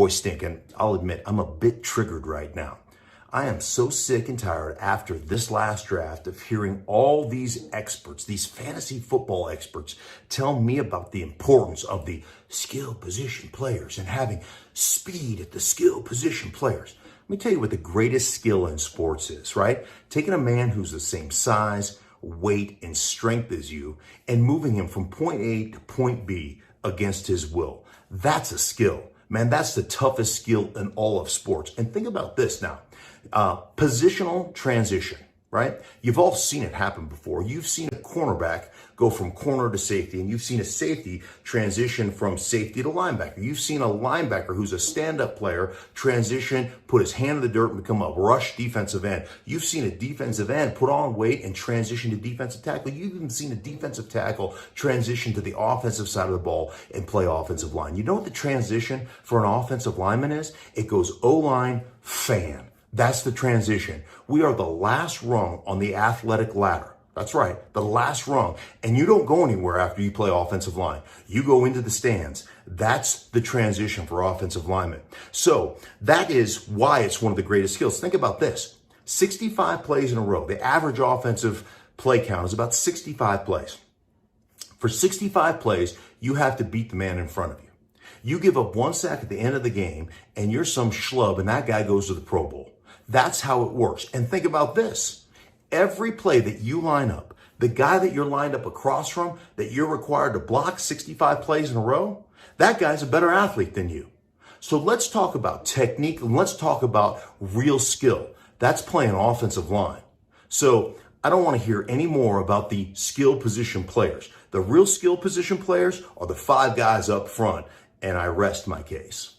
Boy stinking, I'll admit, I'm a bit triggered right now. I am so sick and tired after this last draft of hearing all these experts, these fantasy football experts, tell me about the importance of the skill position players and having speed at the skill position players. Let me tell you what the greatest skill in sports is, right? Taking a man who's the same size, weight, and strength as you and moving him from point A to point B against his will. That's a skill. Man, that's the toughest skill in all of sports. And think about this now. Positional transition, right? You've all seen it happen before. You've seen a cornerback go from corner to safety, and you've seen a safety transition from safety to linebacker. You've seen a linebacker who's a stand-up player transition, put his hand in the dirt and become a rush defensive end. You've seen a defensive end put on weight and transition to defensive tackle. You've even seen a defensive tackle transition to the offensive side of the ball and play offensive line. You know what the transition for an offensive lineman is? It goes O-line, fan. That's the transition. We are the last rung on the athletic ladder. That's right, the last rung. And you don't go anywhere after you play offensive line. You go into the stands. That's the transition for offensive linemen. So that is why it's one of the greatest skills. Think about this. 65 plays in a row. The average offensive play count is about 65 plays. For 65 plays, you have to beat the man in front of you. You give up 1 sack at the end of the game, and you're some schlub, and that guy goes to the Pro Bowl. That's how it works. And think about this. Every play that you line up, the guy that you're lined up across from, that you're required to block 65 plays in a row, that guy's a better athlete than you. So let's talk about technique, and let's talk about real skill. That's playing offensive line. So I don't want to hear any more about the skill position players. The real skill position players are the 5 guys up front, and I rest my case.